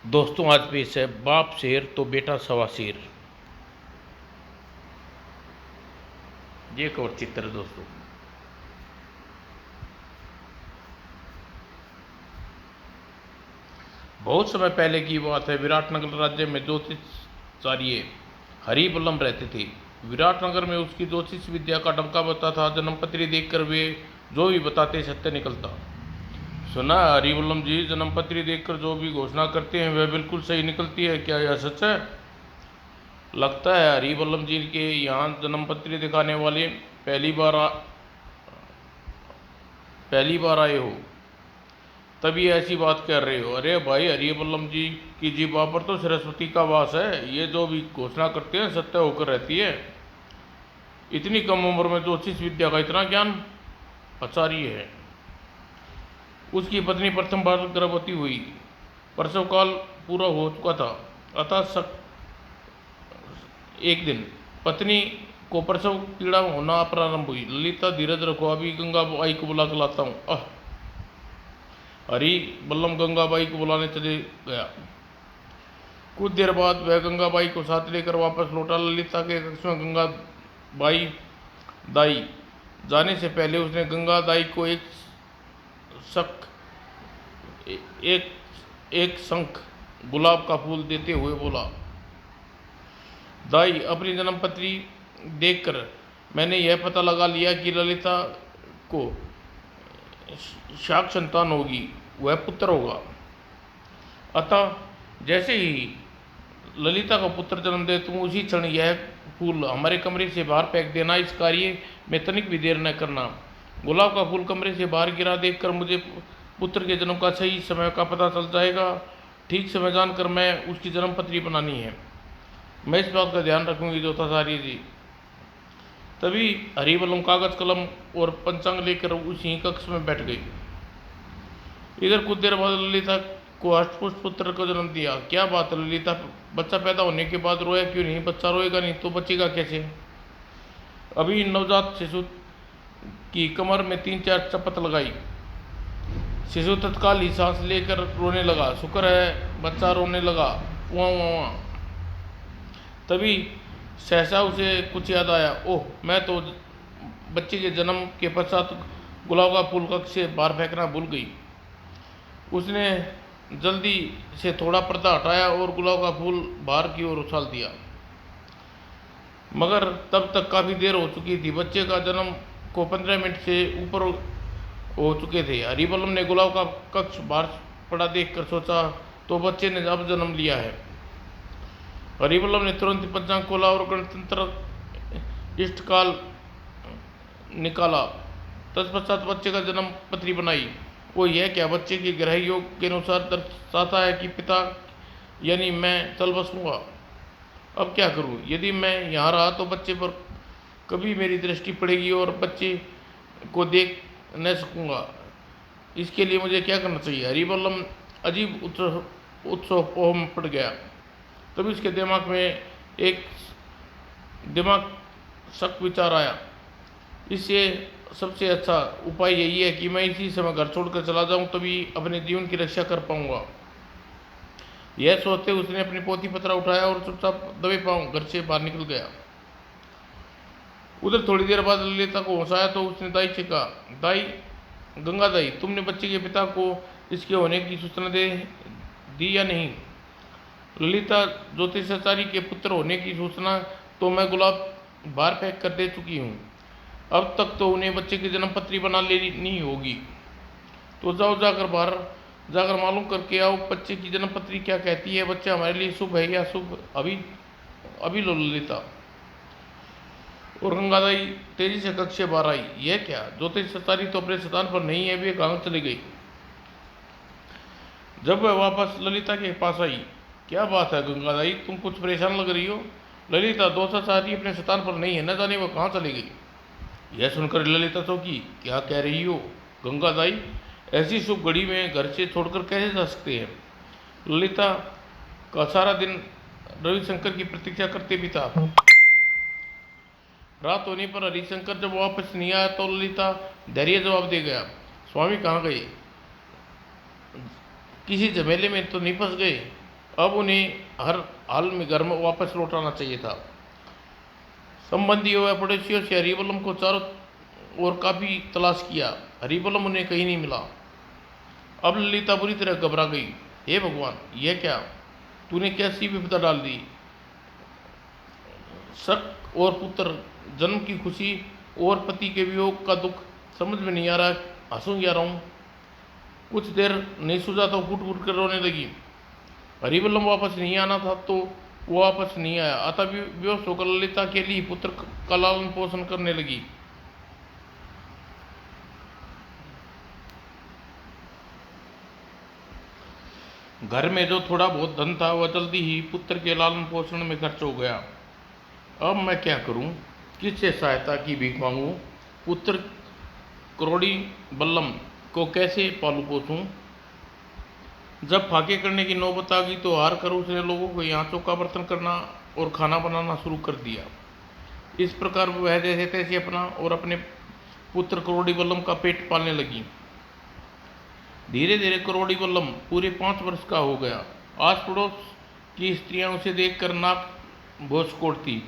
दोस्तों आज पेश है बाप शेर तो बेटा सवा शेर। ये एक और चित्र है दोस्तों। बहुत समय पहले की बात है। विराटनगर राज्य में ज्योतिषाचार्य हरिवल्लभ रहते थे। विराटनगर में उसकी ज्योतिष विद्या का डंका बजता था। जन्मपत्री देखकर वे जो भी बताते सत्य निकलता। सुना है हरिवल्लभ जी, जन्मपत्री देखकर जो भी घोषणा करते हैं वह बिल्कुल सही निकलती है, क्या यह सच है? लगता है हरिवल्लभ जी के यहाँ जन्मपत्री दिखाने वाले पहली बार आए हो, तभी ऐसी बात कर रहे हो। अरे भाई, हरिवल्लभ जी की जीवा पर तो सरस्वती का वास है। ये जो भी घोषणा करते हैं सत्य होकर रहती है। इतनी कम उम्र में ज्योतिष विद्या का इतना ज्ञान आचार्य है। उसकी पत्नी प्रथम बार गर्भवती हुई। प्रसव काल पूरा हो चुका था। अतः एक दिन पत्नी को प्रसव पीड़ा होना प्रारंभ हुई। ललिता, धीरज रखो, अभी गंगाबाई को बुला कर लाता हूँ। हरिवल्लभ गंगाबाई को बुलाने चले गया। कुछ देर बाद वह गंगाबाई को साथ लेकर वापस लौटा। ललिता के कक्ष में गंगाबाई दाई जाने से पहले उसने गंगा दाई को एक एक शंख गुलाब का फूल देते हुए बोला, दाई, अपनी जन्मपत्री देखकर मैंने यह पता लगा लिया कि ललिता को शाक संतान होगी, वह पुत्र होगा। अतः जैसे ही ललिता का पुत्र जन्म दे तुम उसी क्षण यह फूल हमारे कमरे से बाहर फेंक देना। इस कार्य में तनिक भी देर न करना। गुलाब का फूल कमरे से बाहर गिरा देखकर मुझे पुत्र के जन्म का सही समय का पता चल जाएगा। ठीक समय जानकर मैं उसकी जन्मपत्री बनानी है। मैं इस बात का ध्यान रखूंगी ज्योतिषाचार्य जी। तभी हरिवल्लभ कागज कलम और पंचांग लेकर उसी कक्ष में बैठ गई। इधर कुछ देर बाद ललिता को अष्टपुष्ट पुत्र को जन्म दिया। क्या बात है ललिता, बच्चा पैदा होने के बाद रोया क्यों नहीं? बच्चा रोएगा नहीं तो बचेगा कैसे? अभी नवजात शिशु की कमर में 3-4 चपत लगाई। शिशु तत्काल ही सांस लेकर रोने लगा। शुक्र है बच्चा रोने लगा। वहाँ वहाँ तभी सहसा उसे कुछ याद आया। ओह, मैं तो बच्चे के जन्म के पश्चात गुलाब का फूल कक्ष से बाहर फेंकना भूल गई। उसने जल्दी से थोड़ा पर्दा हटाया और गुलाब का फूल बाहर की ओर उछाल दिया। मगर तब तक काफ़ी देर हो चुकी थी। बच्चे का जन्म को 15 मिनट से ऊपर हो चुके थे। हरिवल्लभ ने गुलाब का कक्ष बाहर पड़ा देखकर सोचा, तो बच्चे ने अब जन्म लिया है। हरिवल्लभ ने तुरंत पंचांग खोला और गणतंत्र इष्टकाल निकाला। तत्पश्चात बच्चे का जन्म पत्री बनाई। वो यह क्या, बच्चे के ग्रह योग के अनुसार दर्शाता है कि पिता यानी मैं चल बसूंगा। अब क्या करूं? यदि मैं यहाँ रहा तो बच्चे पर कभी मेरी दृष्टि पड़ेगी और बच्चे को देख न सकूंगा। इसके लिए मुझे क्या करना चाहिए? हरिवल्लभ अजीब उत्सव में पड़ गया। तभी उसके दिमाग में एक शक विचार आया। इससे सबसे अच्छा उपाय यही है कि मैं इसी समय घर छोड़कर चला जाऊं, तभी अपने जीवन की रक्षा कर पाऊंगा। यह सोचते उसने अपनी पोथी पत्रा उठाया और चुपचाप दबे पांव घर से बाहर निकल गया। उधर थोड़ी देर बाद ललिता को होश आया तो उसने दाई से कहा, दाई, गंगा दाई, तुमने बच्चे के पिता को इसके होने की सूचना दे दी या नहीं? ललिता, ज्योतिषाचार्य के पुत्र होने की सूचना तो मैं गुलाब बाहर फेंक कर दे चुकी हूँ। अब तक तो उन्हें बच्चे की जन्मपत्री बना लेनी होगी। तो जाओ, जाकर मालूम करके आओ बच्चे की जन्मपत्री क्या कहती है। बच्चा हमारे लिए शुभ है या शुभ? अभी लो ललिता। और गंगादाई तेजी से कक्ष से बाहर आई। यह क्या, ज्योतिषाचार्य तो अपने स्थान पर नहीं है, वे कहाँ चली गई? जब वह वापस ललिता के पास आई, क्या बात है गंगादाई, तुम कुछ परेशान लग रही हो? ललिता, ज्योतिषाचार्य अपने स्थान पर नहीं है, न जाने वह कहाँ चली गई। यह सुनकर ललिता चौंकी। क्या कह रही हो गंगादाई, ऐसी शुभ घड़ी में घर से छोड़कर कैसे जा सकते हैं? ललिता का सारा दिन रविशंकर की प्रतीक्षा करते बीता। रात होने पर हरिशंकर जब वापस नहीं आया तो ललिता धैर्य जवाब दे गया, स्वामी कहाँ गए? किसी झमेले में तो नहीं फंस गए? अब उन्हें हर हाल में घर में वापस लौटाना चाहिए था। संबंधियों व पड़ोसियों से हरिवल्लम को चारों ओर काफ़ी तलाश किया, हरिवल्लम उन्हें कहीं नहीं मिला। अब ललिता बुरी तरह घबरा गई। हे भगवान, यह क्या, तूने कैसी विपदा डाल दी। शक और पुत्र जन्म की खुशी और पति के वियोग का दुख समझ में नहीं आ रहा, हंसूं या रहूं। कुछ देर नहीं सूझा तो फूट फूट कर रोने लगी। हरिवल्लम वापस नहीं आना था तो वो वापस नहीं आया। अतः बेहोश होकर ललिता के लिए पुत्र का लालन पोषण करने लगी। घर में जो थोड़ा बहुत धन था वह जल्दी ही पुत्र के लालन पोषण में खर्च हो गया। अब मैं क्या करूं, किससे सहायता की भीख मांगूं, पुत्र करोड़ी बल्लम को कैसे पालू पोसूं। जब फाके करने की नौबत आ गई तो हार कर उसने लोगों को यहाँ चौका बर्तन करना और खाना बनाना शुरू कर दिया। इस प्रकार वह जैसे तैसे अपना और अपने पुत्र करोड़ी बल्लम का पेट पालने लगी। धीरे धीरे करोड़ी बल्लम पूरे 5 वर्ष का हो गया। आस पड़ोस की स्त्रियां उसे देखकर नाक भोज कोड़ती।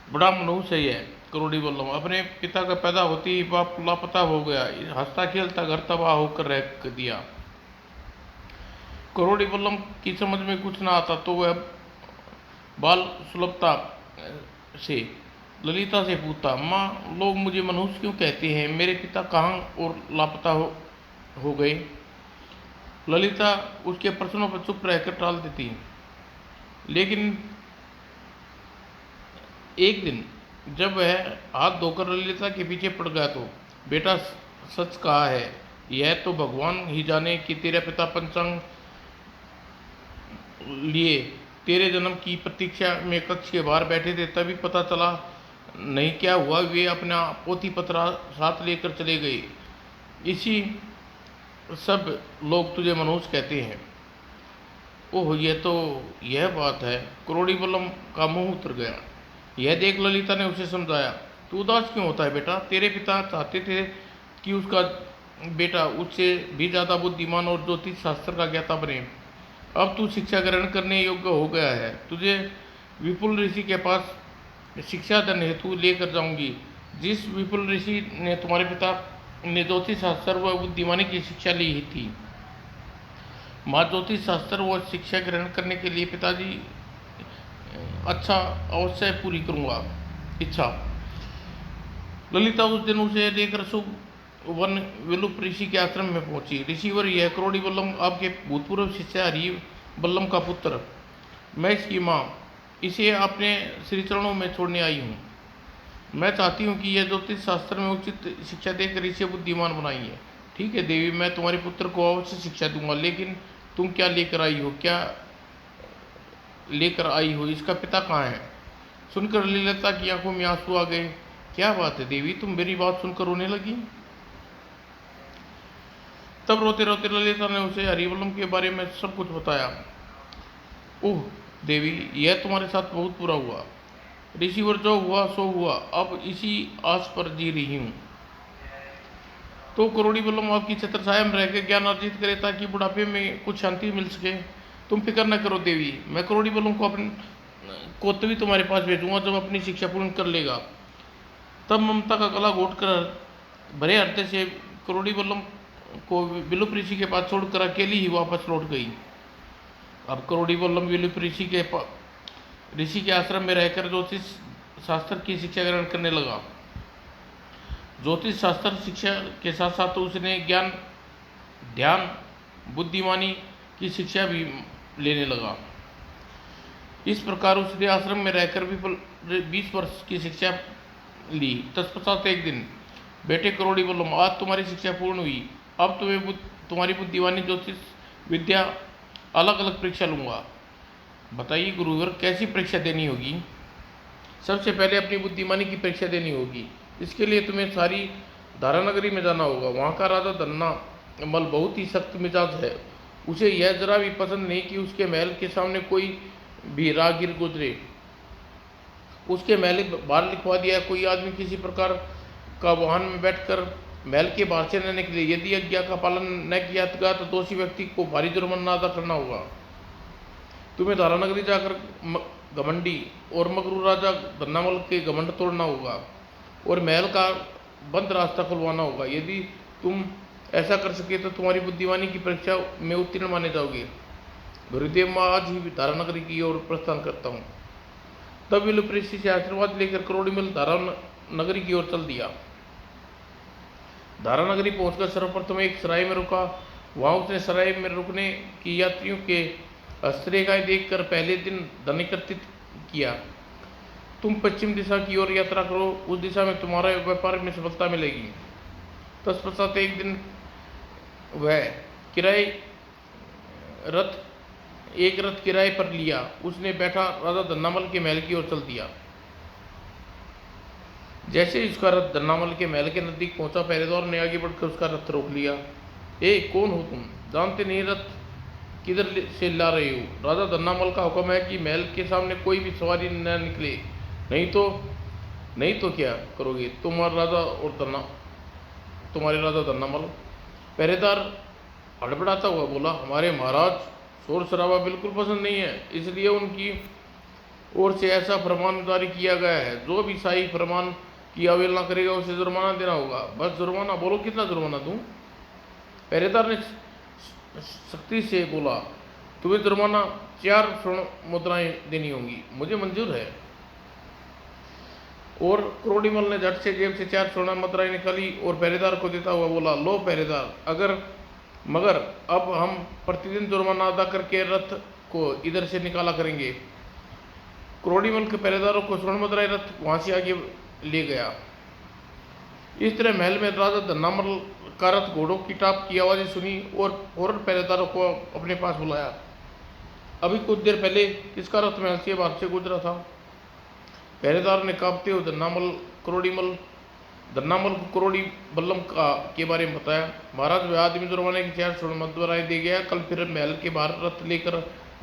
बड़ा मनहूस है यह करोड़ी बल्लम, अपने पिता का पैदा होते ही बाप लापता हो गया, हंसता खेलता घर तबाह होकर रख दिया। करोड़ी बल्लम की समझ में कुछ ना आता तो वह बाल सुलभता से ललिता से पूछता, माँ, लोग मुझे मनहूस क्यों कहते हैं, मेरे पिता कहाँ और लापता हो गए। ललिता उसके प्रश्नों पर चुप रहकर टाल देती। लेकिन एक दिन जब वह हाथ धोकर ललिता के पीछे पड़ गया तो, बेटा, सच कहा है, यह तो भगवान ही जाने कि तेरा पिता पंचांग लिए तेरे जन्म की प्रतीक्षा में कक्ष के बाहर बैठे थे, तभी पता चला नहीं क्या हुआ, वे अपना पोथी पत्रा साथ लेकर चले गए। इसी सब लोग तुझे मनहूस कहते हैं। ओह, यह बात है। करोड़ी बल्लम का मुंह उतर गया। यह देख ललिता ने उसे समझाया, तू उदास क्यों होता है बेटा, तेरे पिता चाहते थे कि उसका बेटा उससे भी ज़्यादा बुद्धिमान और ज्योतिष शास्त्र का ज्ञाता बने। अब तू शिक्षा ग्रहण करने योग्य हो गया है, तुझे विपुल ऋषि के पास शिक्षा धन हेतु लेकर जाऊंगी। जिस विपुल ऋषि ने तुम्हारे पिता ने ज्योतिष शास्त्र व बुद्धिमानी की शिक्षा ली ही थी, माँ, ज्योतिष शास्त्र व शिक्षा ग्रहण करने के लिए पिताजी अच्छा अवश्य पूरी करूंगा इच्छा। ललिता उस दिन उसे लेकर शुभ वन विलुप ऋषि के आश्रम में पहुंची। ऋषिवर, यह करोड़ी बल्लम आपके भूतपूर्व शिष्य हरि बल्लम का पुत्र, मैं इसकी माँ, इसे अपने श्री चरणों में छोड़ने आई हूँ। मैं चाहती हूँ कि यह ज्योतिष शास्त्र में उचित शिक्षा देकर इसे बुद्धिमान बनाइए। ठीक है देवी, मैं तुम्हारे पुत्र को अवश्य शिक्षा दूंगा, लेकिन तुम क्या लेकर आई हो, इसका पिता कहाँ है। सुनकर ललिता की आंखों में आंसू आ गए। क्या बात है देवी, तुम मेरी बात सुनकर रोने लगी। तब रोते रोते ललिता ने उसे हरिवल्लम के बारे में सब कुछ बताया। ओह देवी, यह तुम्हारे साथ बहुत बुरा हुआ। ऋषिवर, जो हुआ सो हुआ, अब इसी आस पर जी रही हूँ। तो करोड़ी बल्लम आपकी छत्रछाया में रहकर ज्ञान अर्जित करे ताकि बुढ़ापे में कुछ शांति मिल सके। तुम फिक्र न करो देवी, मैं करोड़ी बल्लम को तभी तुम्हारे पास भेजूंगा जब अपनी शिक्षा पूर्ण कर लेगा। तब ममता का गला घोट कर भरे हृदय से करोड़ी बल्लम को विलुप ऋषि के पास छोड़कर अकेली ही वापस लौट गई। अब करोड़ी बल्लम विलुप ऋषि के आश्रम में रहकर ज्योतिष शास्त्र की शिक्षा ग्रहण करने लगा। ज्योतिष शास्त्र शिक्षा के साथ साथ उसने ज्ञान, ध्यान, बुद्धिमानी की शिक्षा भी लेने लगा। इस प्रकार उसने आश्रम में रहकर भी 20 वर्ष की शिक्षा ली। तत्पश्चात एक दिन, बेटे करोड़ी बल्लम, आज तुम्हारी शिक्षा पूर्ण हुई। अब तुम्हारी बुद्धिमानी, ज्योतिष विद्या अलग अलग परीक्षा लूँगा। बताइए गुरुवर, कैसी परीक्षा देनी होगी। सबसे पहले अपनी बुद्धिमानी की परीक्षा देनी होगी। इसके लिए तुम्हें सारी धारानगरी में जाना होगा। वहाँ का राजा धन्ना मल बहुत ही सख्त मिजाज है। उसे यह जरा भी पसंद नहीं कि उसके महल के सामने कोई भी राहगीर गुजरे। उसके महल बाहर लिखवा दिया, कोई आदमी किसी प्रकार का वाहन में बैठकर महल के बाहर से न निकले। यदि आज्ञा का पालन न किया गया तो दोषी व्यक्ति को भारी जुर्माना अदा करना होगा। तुम्हें धारानगरी जाकर घमंडी और मगरू राजा धन्नामल के घमंड तोड़ना होगा और महल का बंद रास्ता खुलवाना होगा। यदि तुम ऐसा कर सके तो तुम्हारी बुद्धिमानी की परीक्षा में उत्तीर्ण माने जाओगे। गुरुदेव, मैं आज ही धारानगरी की ओर प्रस्थान करता हूँ। तब विलुप्रेसी से आशीर्वाद लेकर करोड़ीमल धारानगरी की ओर चल दिया। धारानगरी पहुंचकर सर्वप्रथम एक सराय में रुका। वहां उसने सराय में रुकने की यात्रियों के हस्तरेखाएं देखकर पहले दिन धन एकत्रित किया। तुम पश्चिम दिशा की ओर यात्रा करो, उस दिशा में तुम्हारा व्यापार में सफलता मिलेगी। तत्पश्चात एक दिन वह एक रथ किराए पर लिया। उसने बैठा राजा धन्नामल के महल की ओर चल दिया। जैसे ही उसका रथ धन्नामल के महल के नजदीक पहुंचा, पहरेदार ने आगे बढ़कर उसका रथ रोक लिया। कौन हो तुम? जानते नहीं रथ किधर से ला रहे हो? राजा धन्नामल का हुक्म है कि महल के सामने कोई भी सवारी न निकले, नहीं तो क्या करोगे तुम्हारे राजा धन्नामल? पहरेदार हड़बड़ाता हुआ बोला, हमारे महाराज, शोर शराबा बिल्कुल पसंद नहीं है, इसलिए उनकी ओर से ऐसा फरमान जारी किया गया है। जो भी शाही फरमान की अवहेलना करेगा उसे जुर्माना देना होगा। बस जुर्माना? बोलो कितना जुर्माना दूं? पहरेदार ने सख्ती से बोला, तुम्हें जुर्माना 4 स्वर्ण मुद्राएं देनी होंगी। मुझे मंजूर है। और करोड़ीमल ने झट से जेब से 4 स्वर्ण मुद्राएं निकाली और पहरेदार को देता हुआ बोला, लो पहरेदार, मगर अब हम प्रतिदिन जुर्माना अदा करके रथ को इधर से निकाला करेंगे। करोड़ीमल के पहरेदारों को स्वर्ण मुद्राएं रथ वहां से आगे ले गया। इस तरह महल में राजा धन्नामल का रथ घोड़ों की टाप की आवाजें सुनी और फौरन पहरेदारों को अपने पास बुलाया। अभी कुछ देर पहले किसका रथ महल से बाहर से गुजरा था? पहरेदार ने कांपते हुए धन्नामल को करोड़ी बल्लम के बारे में बताया। महाराज, वह आदमी जुर्माने की 4 स्वर्ण मुद्राएं दे गया। कल फिर महल के बाहर रथ लेकर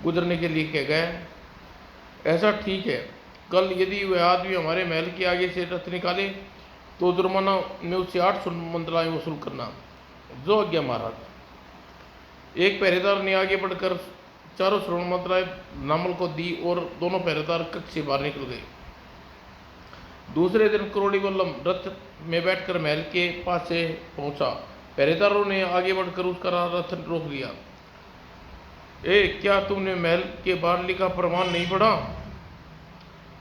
गुजरने के लिए कह गया। ऐसा ठीक है। कल यदि वह आदमी हमारे महल के आगे से रथ निकाले तो जुर्माना में उससे 8 स्वर्ण मुद्राएं वसूल करना। जो आज्ञा महाराज। एक पहरेदार ने आगे बढ़कर 4 स्वर्ण मुद्राएं धन्नामल को दी और दोनों पहरेदार कक्ष से बाहर निकल गए। दूसरे दिन करोड़ी बल्लम रथ में बैठकर महल के पास से पहुंचा। पहरेदारों ने आगे बढ़कर उसका रथ रोक लिया। क्या तुमने महल के बाहर लिखा फरमान नहीं पढ़ा?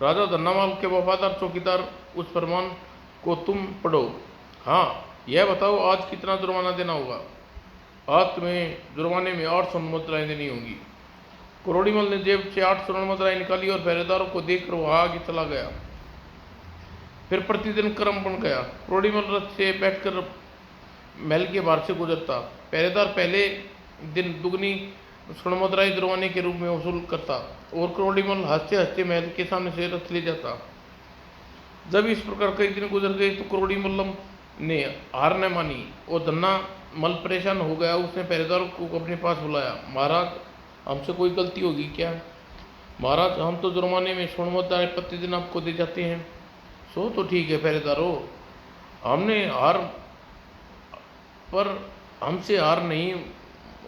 राजा धन्नामल के वफादार चौकीदार, उस फरमान को तुम पढ़ो। हाँ, यह बताओ आज कितना जुर्माना देना होगा? आज तुम्हें जुर्माने में 8 स्वर्ण मुद्राएं देनी होंगी। करोड़ीमल ने जेब से 8 स्वर्ण मुद्राएं निकाली और पहरेदारों को देखकर वह आगे चला गया। फिर प्रतिदिन क्रम बन गया। करोड़ीमल रथ से बैठकर महल के बाहर से गुजरता। पहरेदार पहले दिन दुगनी स्वर्ण मुद्राएं जुर्माने के रूप में वसूल करता और करोड़ीमल हंसते हंसते महल के सामने से रथ ले जाता। जब इस प्रकार कई दिन गुजर गए तो करोड़ीमल्लम ने हार न मानी और धन्नामल परेशान हो गया। उसने पहरेदार को अपने पास बुलाया। महाराज, हमसे कोई गलती होगी क्या? महाराज, हम तो जुर्माने में स्वर्ण मुद्राएं प्रतिदिन आपको दे जाते हैं। सो तो ठीक है पहरेदारों, हमसे हार नहीं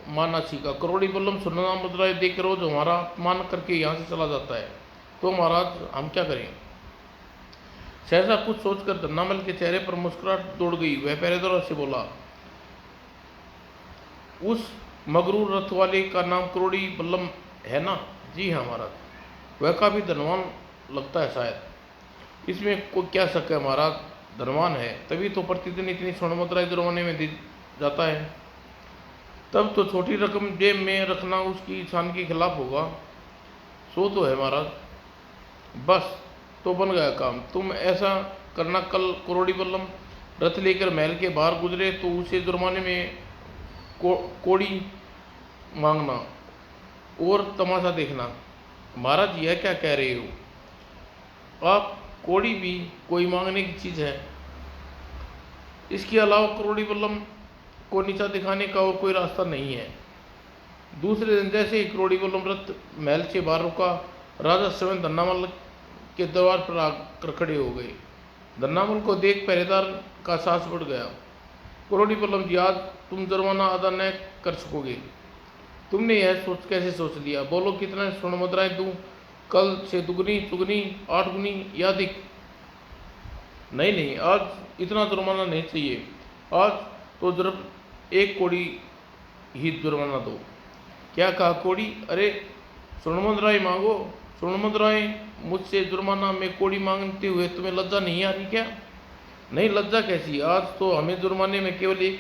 मानना सीखा। करोड़ी बल्लम स्वर्ण मुद्राएं देकर रोज हमारा अपमान करके यहाँ से चला जाता है, तो महाराज हम क्या करें? सहसा कुछ सोचकर धन्नामल के चेहरे पर मुस्कुराहट दौड़ गई। वह पहरेदारों से बोला, उस मगरूर रथ वाले का नाम करोड़ी बल्लम है ना? जी हाँ महाराज। वह काफी धनवान लगता है, शायद इसमें कोई क्या शक है महाराज? धनवान है तभी तो प्रतिदिन इतनी स्वर्ण मुद्राएं जुर्माने में दी जाता है। तब तो छोटी रकम जेब में रखना उसकी शान के खिलाफ होगा। सो तो है महाराज। बस तो बन गया काम। तुम ऐसा करना, कल करोड़ी बल्लम रथ लेकर महल के बाहर गुजरे तो उसे जुर्माने में कोड़ी मांगना और तमाशा देखना। महाराज, यह क्या कह रहे हो आप? कोड़ी भी कोई मांगने की चीज़ है। इसके अलावा करोड़ी बल्लम को नीचा दिखाने का और कोई रास्ता नहीं है। दूसरे दिन जैसे ही करोड़ी बल्लम रथ महल से बाहर रुका, राजा स्वयं धन्नामल के दरबार पर आकर खड़े हो गए। धन्नामल को देख पहरेदार का साहस बढ़ गया। करोड़ी बल्लम जी, आज तुम जुर्माना अदा न कर सकोगे। तुमने यह सोच कैसे सोच लिया? बोलो कितना स्वर्ण मुद्राएं दूं? कल से दुगनी चुगनी 8 गुनी या अधिक? नहीं नहीं, आज इतना जुर्माना नहीं चाहिए। आज तो जरूर 1 कौड़ी ही जुर्माना दो। क्या कहा कौड़ी? अरे स्वर्ण मुद्राएं मांगो, स्वर्ण मुद्राएं मुझसे जुर्माना में कौड़ी मांगते हुए तुम्हें लज्जा नहीं आ रही क्या? नहीं, लज्जा कैसी? आज तो हमें जुर्माने में केवल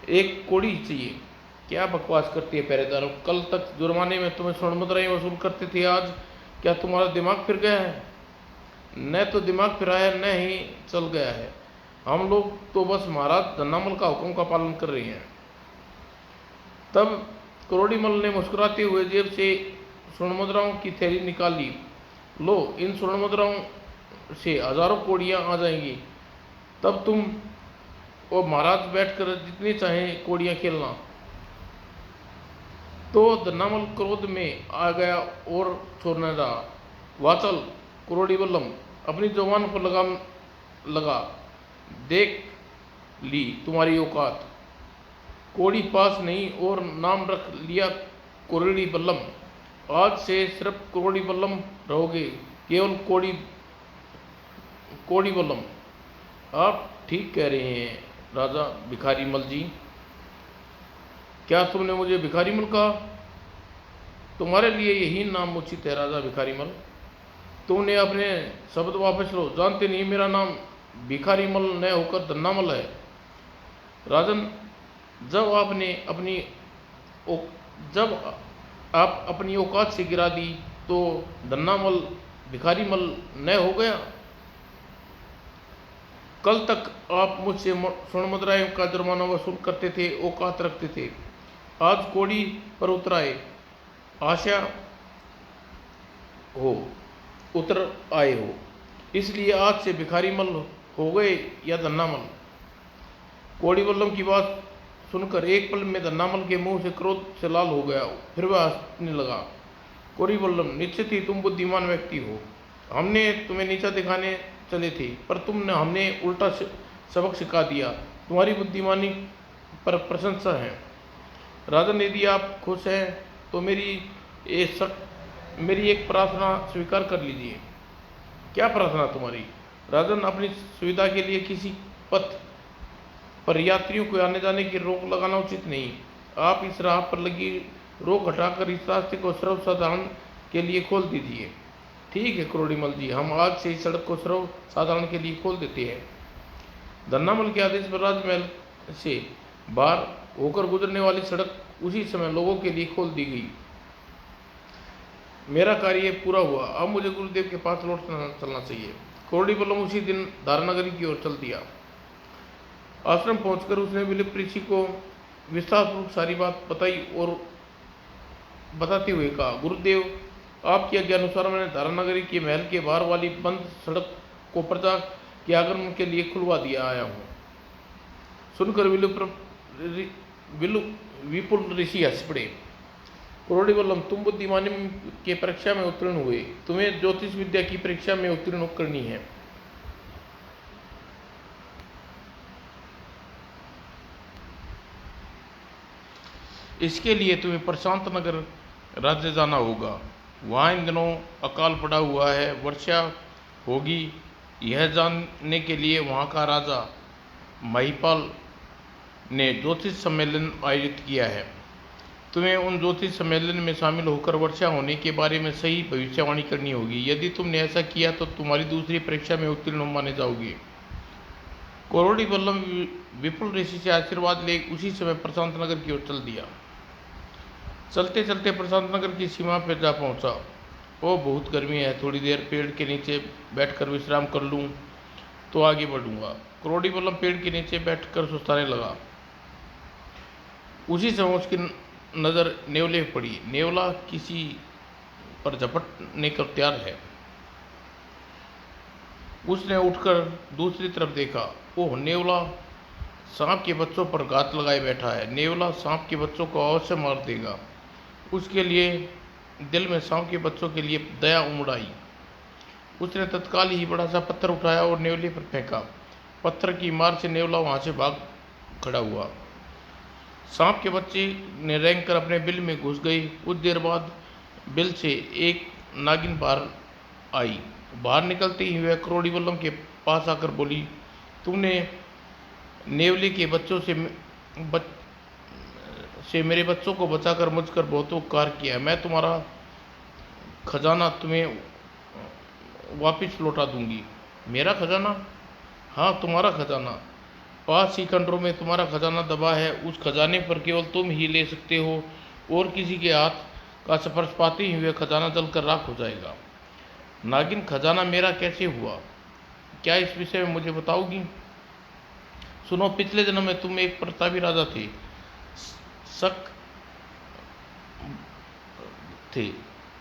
एक कौड़ी ही चाहिए। क्या बकवास करती है पहरेदारों? कल तक जुर्माने में तुम्हें स्वर्ण मुद्राएं वसूल करते थे, आज क्या तुम्हारा दिमाग फिर गया है? न तो दिमाग फिरा है, न ही चल गया है। हम लोग तो बस महाराज धन्नामल का हुक्म का पालन कर रहे हैं। तब करोड़ीमल ने मुस्कुराते हुए जेब से स्वर्ण मुद्राओं की थैली निकाली। लो, इन स्वर्ण मुद्राओं से हजारों कौड़ियाँ आ जाएंगी। तब तुम और महाराज बैठकर जितनी चाहें कौड़ियाँ खेलना। तो धन्नामल क्रोध में आ गया और छोड़ने रहा। वाचल करोड़ीवल्लम, अपनी जुबान पर लगाम लगा। देख ली तुम्हारी औकात। कौड़ी पास नहीं और नाम रख लिया करोड़ी बल्लम। आज से सिर्फ करोड़ी बल्लम रहोगे, केवल कौड़ी बल्लम। आप ठीक कह रहे हैं राजा भिखारी मल जी। क्या तुमने मुझे भिखारी मल कहा? तुम्हारे लिए यही नाम उचित है राजा भिखारी मल। तुमने अपने शब्द वापस लो। जानते नहीं मेरा नाम भिखारी मल न होकर धन्नामल है। राजन, जब आप अपनी औकात से गिरा दी तो धन्नामल भिखारी मल न हो गया। कल तक आप मुझसे स्वर्ण मुद्राएं का जुर्माना वसूल करते थे, औकात रखते थे। आज कौड़ी पर उतर आए, आशा हो उतर आए हो, इसलिए आज से भिखारी मल हो गए या धन्नामल? कौड़ी बल्लम की बात सुनकर एक पल में धन्नामल के मुंह से क्रोध से लाल हो गया। फिर वह हंसने लगा। कौड़ी बल्लम, निश्चित ही तुम बुद्धिमान व्यक्ति हो। हमने तुम्हें नीचा दिखाने चले थे, पर हमने उल्टा सबक सिखा दिया। तुम्हारी बुद्धिमानी पर प्रशंसा है। राजन, यदि आप खुश हैं तो मेरी एक प्रार्थना स्वीकार कर लीजिए। क्या प्रार्थना तुम्हारी? राजन, अपनी सुविधा के लिए किसी पथ पर यात्रियों को आने जाने की रोक लगाना उचित नहीं। आप इस राह पर लगी रोक हटाकर इस रास्ते को सर्वसाधारण के लिए खोल दीजिए। ठीक है करोड़ीमल जी, हम आज से इस सड़क को सर्वसाधारण के लिए खोल देते हैं। धन्नामल के आदेश पर राजमहल से बाहर होकर गुजरने वाली सड़क उसी समय लोगों के लिए खोल दी गई। मेरा कार्य पूरा हुआ। अब मुझे गुरुदेव के पास लौट चलना चाहिए। करोड़ी बल्लम उसी दिन धारानगरी की ओर चल दिया। आश्रम पहुंचकर उसने विलिप ऋषि को विस्तारपूर्वक सारी बात बताई और बताते हुए कहा, गुरुदेव, आपकी आज्ञानुसार मैंने धारानगरी के महल के बाहर वाली बंद सड़क को प्रजा के आगमन के लिए खुलवा दिया आया हूँ। सुनकर विपुल ऋषि हंस पड़े। करोड़ी बल्लम, तुम बुद्धिमानी के परीक्षा में उत्तीर्ण हुए। तुम्हें ज्योतिष विद्या की परीक्षा में उत्तीर्ण करनी है। इसके लिए तुम्हें प्रशांत नगर राज्य जाना होगा। वहाँ इन दिनों अकाल पड़ा हुआ है, वर्षा होगी। यह जानने के लिए वहाँ का राजा महिपाल ने ज्योतिष सम्मेलन आयोजित किया है। तुम्हें उन ज्योतिष सम्मेलन में शामिल होकर वर्षा होने के बारे में सही भविष्यवाणी करनी होगी। यदि तुमने ऐसा किया तो तुम्हारी दूसरी परीक्षा में उत्तीर्ण माने जाओगे। करोड़ी बल्लम विपुल ऋषि से आशीर्वाद ले उसी समय प्रशांत नगर की ओर चल दिया। चलते चलते प्रशांत नगर की सीमा पर जा पहुंचा। ओ, बहुत गर्मी है, थोड़ी देर पेड़ के नीचे बैठकर विश्राम कर लूं तो आगे बढ़ूंगा। करोड़ी बल्लम पेड़ के नीचे बैठकर सुस्ताने लगा। उसी समय उसकी नज़र नेवले पड़ी। नेवला किसी पर झपटने को तैयार है। उसने उठकर दूसरी तरफ देखा। ओह, नेवला सांप के बच्चों पर घात लगाए बैठा है। नेवला सांप के बच्चों को अवश्य मार देगा। उसके लिए दिल में सांप के बच्चों के लिए दया उमड़ आई। उसने तत्काल ही बड़ा सा पत्थर उठाया और नेवले पर फेंका। पत्थर की मार से नेवला वहां से भाग खड़ा हुआ। सांप के बच्चे ने रेंग कर अपने बिल में घुस गए। कुछ देर बाद बिल से एक नागिन बाहर आई। बाहर निकलते ही वह करोड़ी बल्लम के पास आकर बोली, तुमने नेवले के बच्चों से मेरे बच्चों को बचाकर मुझकर बहुत उपकार किया। मैं तुम्हारा खजाना तुम्हें वापस लौटा दूंगी। मेरा खजाना? हाँ, तुम्हारा खजाना। 5 ही खंडरों में तुम्हारा खजाना दबा है। उस खजाने पर केवल तुम ही ले सकते हो, और किसी के हाथ का स्पर्श पाते ही वह खजाना जलकर राख हो जाएगा। नागिन, खजाना मेरा कैसे हुआ? क्या इस विषय में मुझे बताओगी? सुनो, पिछले जन्म में तुम एक प्रतापी राजा शक थे।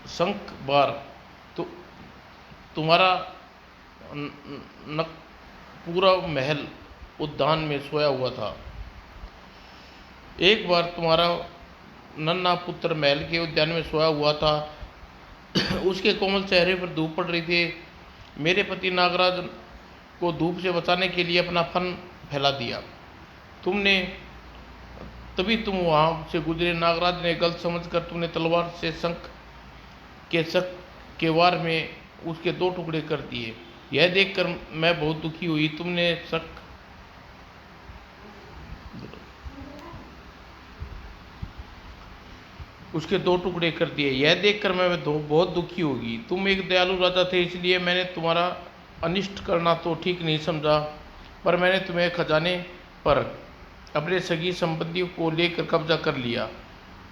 शंख बार तो तुम्हारा पूरा महल उद्यान में सोया हुआ था। एक बार तुम्हारा नन्हा पुत्र महल के उद्यान में सोया हुआ था। उसके कोमल चेहरे पर धूप पड़ रही थी। मेरे पति नागराज को धूप से बचाने के लिए अपना फन फैला दिया। तभी तुम वहाँ से गुजरे। नागराज ने गलत समझकर तुमने तलवार से शंख के वार में उसके 2 टुकड़े कर दिए। यह देखकर मैं बहुत दुखी हुई। तुमने उसके 2 टुकड़े कर दिए। यह देखकर मैं बहुत दुखी होगी। तुम एक दयालु राजा थे, इसलिए मैंने तुम्हारा अनिष्ट करना तो ठीक नहीं समझा, पर मैंने तुम्हें खजाने पर अपने सगी संबंधियों को लेकर कब्जा कर लिया।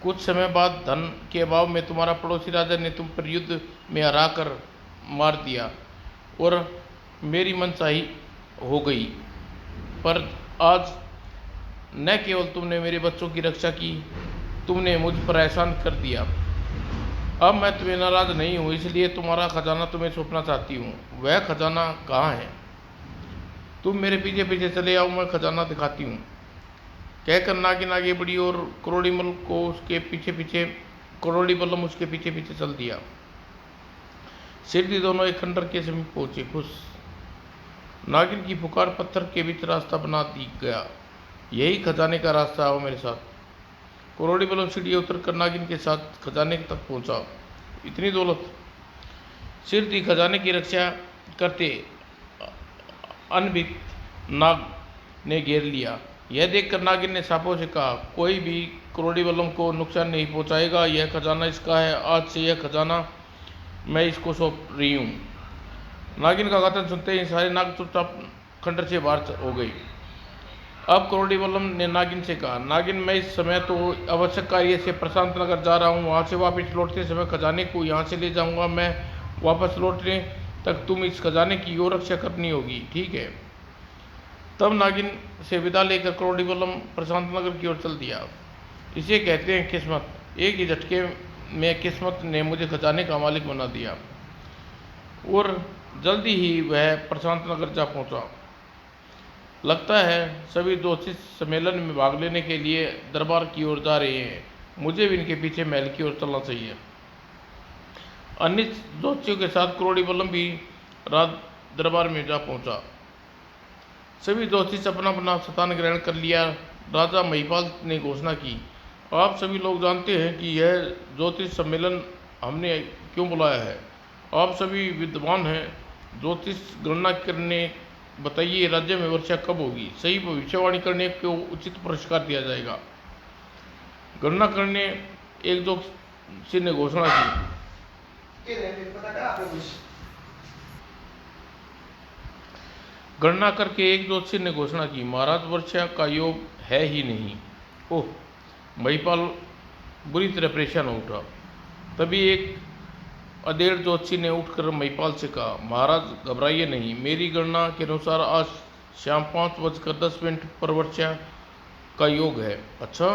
कुछ समय बाद धन के अभाव में तुम्हारा पड़ोसी राजा ने तुम पर युद्ध में हराकर मार दिया और मेरी मनचाही हो गई। पर आज न केवल तुमने मेरे बच्चों की रक्षा की, तुमने मुझ पर एहसान कर दिया। अब मैं तुम्हें नाराज नहीं हूँ, इसलिए तुम्हारा खजाना तुम्हें सौंपना चाहती हूँ। वह खजाना कहाँ है? तुम मेरे पीछे पीछे चले आओ, मैं खजाना दिखाती हूँ। कहकर नागिन आगे बढ़ी और करोड़ी बल्लम उसके पीछे पीछे चल दिया। सिद्धि दोनों एक खंडर के समीप पहुंचे। खुश नागिन की पुकार पत्थर के बीच रास्ता बना दी गया। यही खजाने का रास्ता, आओ मेरे साथ। करोड़ी बल्लम सीढ़ियाँ उतरकर नागिन के साथ खजाने तक पहुंचा। इतनी दौलत! सिद्धि खजाने की रक्षा करते अनभिज्ञ नाग ने घेर लिया। यह देखकर नागिन ने सांपों से कहा, कोई भी करोड़ी बल्लम को नुकसान नहीं पहुंचाएगा। यह खजाना इसका है। आज से यह खजाना मैं इसको सौंप रही हूँ। नागिन का कथन सुनते ही सारे नाग चुपचाप खंडर से बाहर हो गए। अब करोड़ी बल्लम ने नागिन से कहा, नागिन, मैं इस समय तो आवश्यक कार्य से प्रशांत नगर जा रहा हूँ। वहाँ से वापस लौटते समय खजाने को यहाँ से ले जाऊँगा। मैं वापस लौटने तक तुम इस खजाने की और रक्षा करनी होगी, ठीक है? तब नागिन से विदा लेकर करोड़ी बल्लम प्रशांत नगर की ओर चल दिया। इसे कहते हैं किस्मत। एक ही झटके में किस्मत ने मुझे खजाने का मालिक बना दिया और जल्दी ही वह प्रशांत नगर जा पहुंचा। लगता है सभी ज्योतिष सम्मेलन में भाग लेने के लिए दरबार की ओर जा रहे हैं। मुझे भी इनके पीछे महल की ओर चलना चाहिए। अन्य ज्योतिषियों के साथ करोड़ी बल्लम भी रात दरबार में जा पहुंचा। सभी ज्योतिष अपना अपना स्थान ग्रहण कर लिया। राजा महिपाल ने घोषणा की, आप सभी लोग जानते हैं कि यह ज्योतिष सम्मेलन हमने क्यों बुलाया है। आप सभी विद्वान हैं, ज्योतिष गणना करने बताइए राज्य में वर्षा कब होगी। सही भविष्यवाणी करने को उचित पुरस्कार दिया जाएगा। गणना करने एक ज्योतिषी ने घोषणा की। गणना करके एक ज्योतिषी ने घोषणा की, महाराज, वर्षा का योग है ही नहीं। ओह! महिपाल बुरी तरह परेशान हो उठा। तभी एक अधेड़ ज्योतिषी ने उठकर महिपाल से कहा, महाराज घबराइए नहीं, मेरी गणना के अनुसार आज शाम 5:10 पर वर्षा का योग है। अच्छा?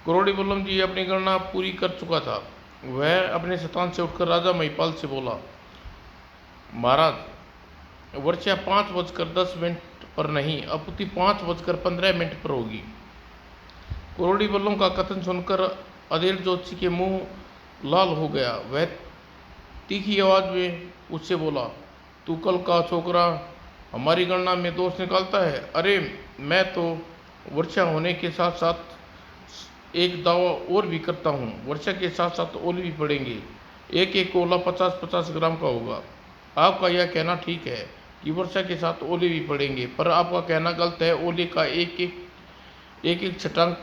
करोड़ी बल्लम जी अपनी गणना पूरी कर चुका था। वह अपने स्थान से उठकर राजा महिपाल से बोला, महाराज, वर्षा 5:10 पर नहीं, अपितु 5:15 पर होगी। करोड़ी बल्लम का कथन सुनकर अधेड़ ज्योतिषी के मुंह लाल हो गया। वह तीखी आवाज में उससे बोला, तू कल का छोकरा हमारी गणना में दोष निकालता है। अरे, मैं तो वर्षा होने के साथ साथ एक दावा और भी करता हूँ, वर्षा के साथ साथ ओले भी पड़ेंगे। एक एक ओला 50-50 ग्राम का होगा। आपका यह कहना ठीक है कि वर्षा के साथ ओले भी पड़ेंगे, पर आपका कहना गलत है। ओले का एक एक छटांग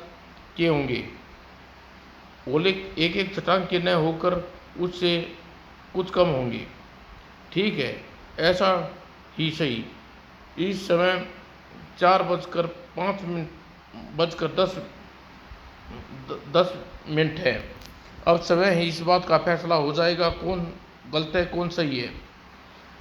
के होंगे। ओले एक एक छटांग के न होकर उससे कुछ कम होंगे। ठीक है, ऐसा ही सही। इस समय 4:05 है। अब समय ही इस बात का फैसला हो जाएगा कौन गलत है कौन सही है।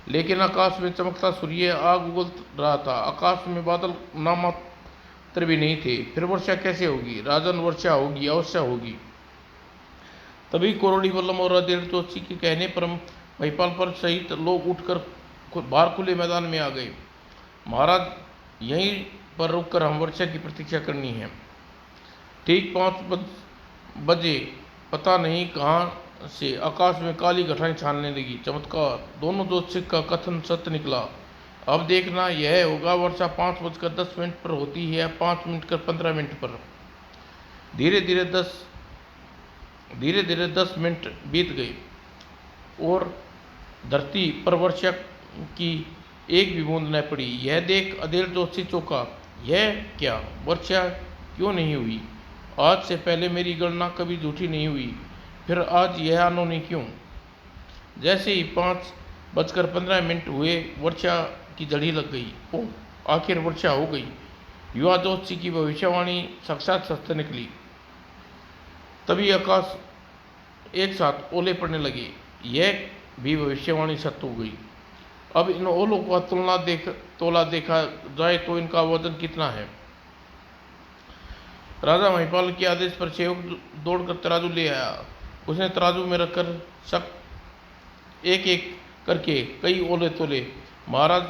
लेकिन आकाश में चमकता सूर्य आग उगल रहा था। आकाश में बादल नामात्र भी नहीं थे। फिर वर्षा कैसे होगी? राजन, वर्षा होगी, अवश्य होगी। तभी कोरोड़ी वल्लम और अधीर जोशी के कहने पर महिपाल पर सहित लोग उठकर बाहर खुले मैदान में आ गए। महाराज, यहीं पर रुककर हम वर्षा की प्रतीक्षा करनी है। ठीक 5 बजे पता नहीं कहाँ से आकाश में काली घटाएं छानने लगी। चमत्कार! दोनों ज्योतिषिक का कथन सत्य निकला। अब देखना यह होगा, वर्षा 5:10 पर होती है, 5:15 पर। धीरे धीरे 10 मिनट बीत गए और धरती पर वर्षा की एक भी बूंद न पड़ी। यह देख अधीर जोशी चौंका। यह क्या, वर्षा क्यों नहीं हुई? आज से पहले मेरी गणना कभी झूठी नहीं हुई, फिर आज यह अनहोनी क्यों? जैसे ही 5:15 हुए, वर्षा की झड़ी लग गई। ओह, आखिर वर्षा हो गई। युवा जोशी की भविष्यवाणी साक्षात सत्य निकली। तभी आकाश एक साथ ओले पड़ने लगे। यह भी भविष्यवाणी सत्य हो गई। अब इन ओलों का तोला देखा जाए तो इनका वजन कितना है? राजा महिपाल के आदेश पर सेवक दौड़कर तराजू ले आया। उसने तराजू में रखकर एक एक करके कई ओले तोले। महाराज,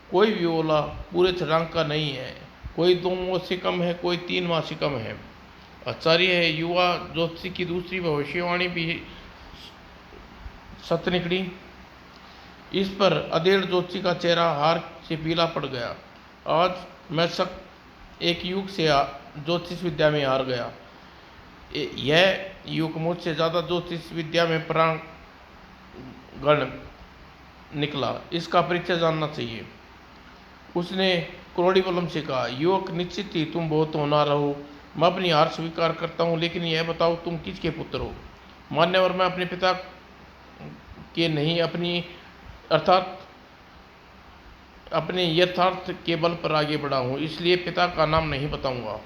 कोई भी ओला पूरे छटांग का नहीं है। कोई 2 माह से कम है, कोई 3 माह से कम है। आश्चर्य है, युवा ज्योतिषी की दूसरी भविष्यवाणी भी सत्य निकली। इस पर अधीर जोशी का चेहरा हार से पीला पड़ गया। आज मैं एक युग से ज्योतिष विद्या में हार गया। यह युग मुझसे ज़्यादा ज्योतिष विद्या में प्रांगण निकला। इसका परिचय जानना चाहिए। उसने कोरोड़ी बल्लम से कहा, युवक, निश्चित ही तुम बहुत होनहार हो। मैं अपनी हार स्वीकार करता हूँ, लेकिन यह बताओ तुम किसके पुत्र हो? मान्यवर, मैं अपने पिता के नहीं, अर्थात अपने यथार्थ के बल पर आगे बढ़ा हूँ, इसलिए पिता का नाम नहीं बताऊंगा।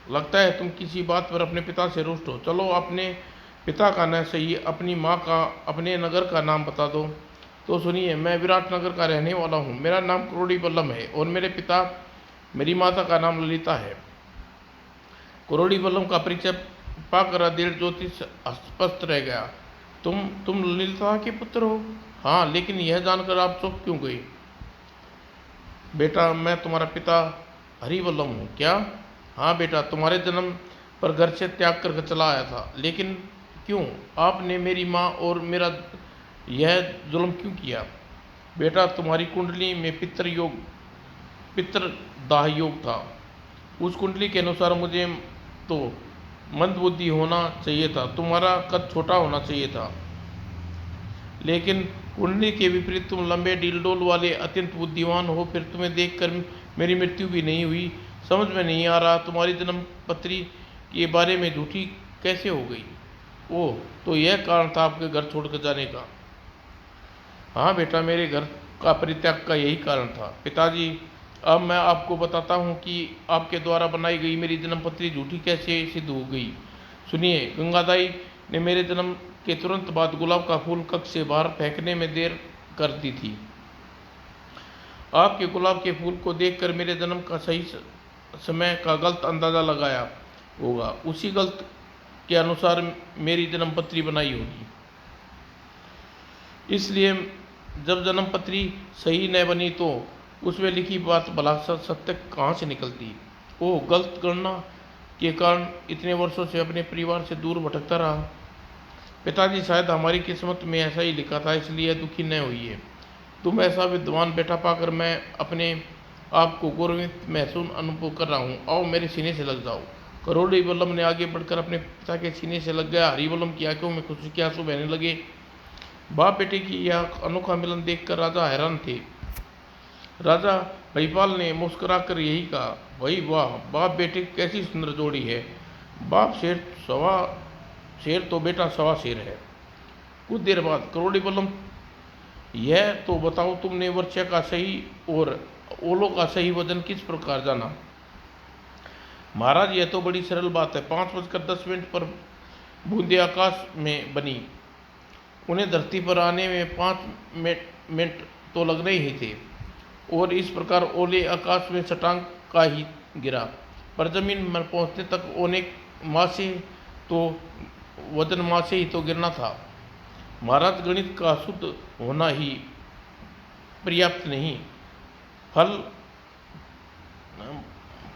लगता है तुम किसी बात पर अपने पिता से रुष्ट हो। चलो, अपने पिता का न सही, अपनी माँ का, अपने नगर का नाम बता दो। तो सुनिए, मैं विराटनगर का रहने वाला हूँ। मेरा नाम कोरोड़ी बल्लम है और मेरी माता का नाम ललिता है। कोरोड़ी बल्लम का परिचय पाकर अधीर ज्योतिष स्पष्ट रह गया। तुम ललिता के पुत्र हो? हाँ, लेकिन यह जानकर आप चुप क्यों गए? बेटा, मैं तुम्हारा पिता हरिवल्लम हूँ। क्या? हाँ बेटा, तुम्हारे जन्म पर घर से त्याग कर चला आया था। लेकिन क्यों? आपने मेरी माँ और मेरा यह जुल्म क्यों किया? बेटा, तुम्हारी कुंडली में पितृदाह योग था। उस कुंडली के अनुसार मुझे तो मंदबुद्धि होना चाहिए था, तुम्हारा कद छोटा होना चाहिए था। लेकिन कुंडली के विपरीत तुम लंबे डीलडोल वाले अत्यंत बुद्धिमान हो। फिर तुम्हें देखकर मेरी मृत्यु भी नहीं हुई। समझ में नहीं आ रहा, तुम्हारी जन्म पत्री के बारे में झूठी कैसे हो गई? ओह, तो यह कारण था आपके घर छोड़कर जाने का? हाँ बेटा, मेरे घर का परित्याग का यही कारण था। पिताजी, अब मैं आपको बताता हूँ कि आपके द्वारा बनाई गई मेरी जन्मपत्री झूठी कैसे सिद्ध हो गई। सुनिए, गंगादाई ने मेरे जन्म के तुरंत बाद गुलाब का फूल कक्ष से बाहर फेंकने में देर कर दी थी। आपके गुलाब के फूल को देखकर मेरे जन्म का सही समय का गलत अंदाज़ा लगाया होगा। उसी गलत के अनुसार मेरी जन्मपत्री बनाई होगी। इसलिए जब जन्मपत्री सही न बनी तो उसमें लिखी बात भला सत्य कहाँ से निकलती? ओह, गलत गणना के कारण इतने वर्षों से अपने परिवार से दूर भटकता रहा। पिताजी, शायद हमारी किस्मत में ऐसा ही लिखा था, इसलिए दुखी न होइए। तुम ऐसा विद्वान बेटा पाकर मैं अपने आपको गौरवित महसूस अनुभव कर रहा हूँ, आओ मेरे सीने से लग जाओ। करोड़ी बल्लभ ने आगे बढ़कर अपने पिता के सीने से लग गया। हरिवल्लम की आंखों में खुशी के आंसू बहने लगे। बाप बेटे की यह अनोखा मिलन देखकर राजा हैरान थे। राजा महिपाल ने मुस्कुराकर यही कहा, भाई वाह, बाप बेटे कैसी सुंदर जोड़ी है। बाप शेर तो बेटा सवा शेर है। कुछ देर बाद करोड़ी बल्लभ, यह तो बताओ तुमने वर्षा का सही और ओलों का सही वजन किस प्रकार जाना। महाराज यह तो बड़ी सरल बात है। 5:10 पर बूंदे आकाश में बनी, उन्हें धरती पर आने में 5 मिनट तो लगने ही थे, और इस प्रकार ओले आकाश में छटांग का ही गिरा, पर जमीन में पहुंचने तक ओने माँ से तो वजन माँ से ही तो गिरना था। महाराज गणित का शुद्ध होना ही पर्याप्त नहीं,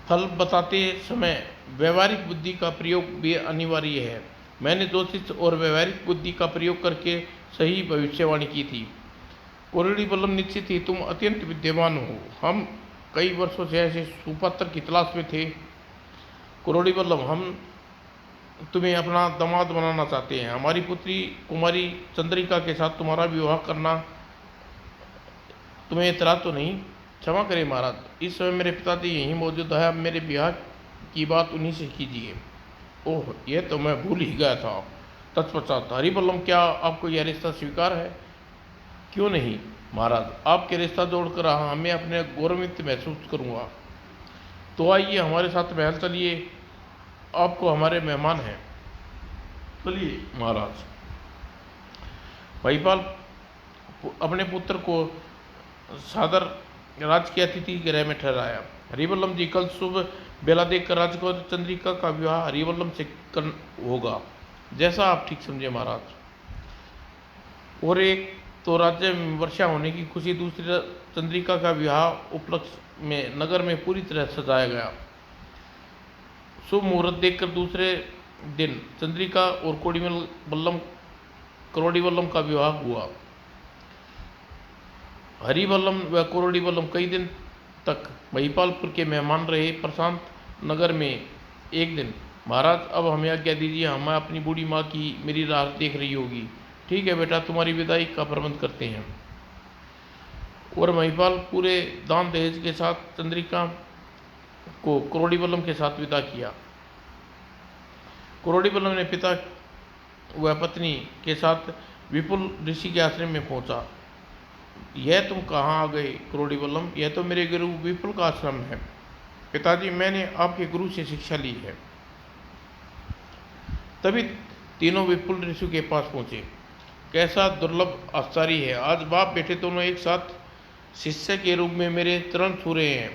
फल बताते समय व्यवहारिक बुद्धि का प्रयोग भी अनिवार्य है। मैंने ज्योतिष और व्यवहारिक बुद्धि का प्रयोग करके सही भविष्यवाणी की थी। करोड़ी बल्लभ, निश्चित ही तुम अत्यंत विद्यमान हो। हम कई वर्षों से ऐसे सुपात्र की तलाश में थे। करोड़ी बल्लभ, हम तुम्हें अपना दामाद बनाना चाहते हैं। हमारी पुत्री कुमारी चंद्रिका के साथ तुम्हारा विवाह करना तुम्हें इतरा तो नहीं? क्षमा करें महाराज, इस समय मेरे पिताजी यहीं मौजूद है। अब मेरे ब्याह की बात उन्हीं से कीजिए। ओह, यह तो मैं भूल ही गया था। तत्पश्चात, हरिबल्लभ, क्या आपको यह रिश्ता स्वीकार है? क्यों नहीं महाराज, आपके रिश्ता जोड़कर हमें अपने गौरवित महसूस करूँगा। तो आइए हमारे साथ महल चलिए, आपको हमारे मेहमान हैं। चलिए महाराज। महिपाल अपने पुत्र को सादर राजकीय अतिथि गृह में ठहराया। हरिवल्लभ जी, कल सुबह बेला देखकर राजकुमार चंद्रिका का विवाह हरिवल्लभ से होगा, जैसा आप ठीक समझे महाराज। और एक तो राज्य में वर्षा होने की खुशी, दूसरी चंद्रिका का विवाह उपलक्ष्य में नगर में पूरी तरह सजाया गया। शुभ मुहूर्त देखकर दूसरे दिन चंद्रिका और करोड़ी बल्लभ का विवाह हुआ। हरिवल्लभ व करोड़ी बल्लभ कई दिन तक महिपालपुर के मेहमान रहे। प्रशांत नगर में एक दिन, महाराज अब हमें आज्ञा दीजिए, हम अपनी बूढ़ी माँ की मेरी राह देख रही होगी। ठीक है बेटा, तुम्हारी विदाई का प्रबंध करते हैं। और महिपाल पूरे दान दहेज के साथ चंद्रिका को करोड़ी बल्लभ के साथ विदा किया। करोड़ी बल्लभ ने पिता व पत्नी के साथ विपुल ऋषि के आश्रम में पहुंचा। यह तुम कहाँ आ गए करोड़ी बल्लभ? यह तो मेरे गुरु विपुल का आश्रम है। पिताजी, मैंने आपके गुरु से शिक्षा ली है। तभी तीनों विपुल ऋषि के पास पहुंचे। कैसा दुर्लभ आश्चर्य है, आज बाप बेटे दोनों एक साथ शिष्य के रूप में मेरे चरण छू रहे हैं।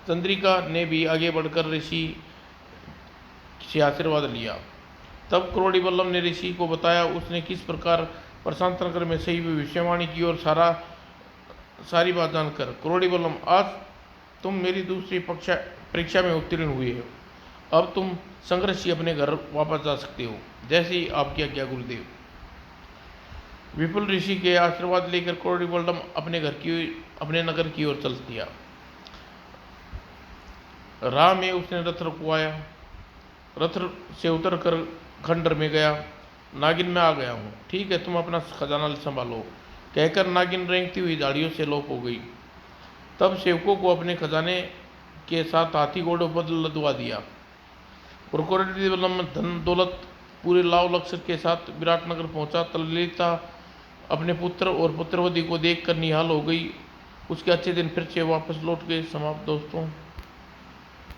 चंद्रिका ने भी आगे बढ़कर ऋषि से आशीर्वाद लिया। तब करोड़ी बल्लभ ने ऋषि को बताया उसने किस प्रकार प्रशांत नगर में सही भविष्यवाणी की, और सारी बात जानकर, करोड़ी बल्लभ, आज तुम मेरी दूसरी परीक्षा में उत्तीर्ण हुए हो। अब तुम संग्रह से अपने घर वापस जा सकते हो, जैसे ही आपकी आज्ञा गुरुदेव। विपुल ऋषि के आशीर्वाद लेकर करोड़ी बल्लभ अपने नगर की ओर चल दिया। राह में उसने रथ रुकवाया। रथ से उतरकर खंडर में गया। नागिन, मैं आ गया हूँ, ठीक है, तुम अपना खजाना संभालो, कहकर नागिन रेंगती हुई झाड़ियों से लोप हो गई। तब सेवकों को अपने खजाने के साथ हाथी घोड़ों पर लदवा दिया। और करोड़ी बल्लभ धन दौलत पूरे लाव लश्कर के साथ विराटनगर पहुंचा। ललिता अपने पुत्र और पुत्रवधि को देखकर निहाल हो गई। उसके अच्छे दिन फिर से वापस लौट गए। समाप्त दोस्तों।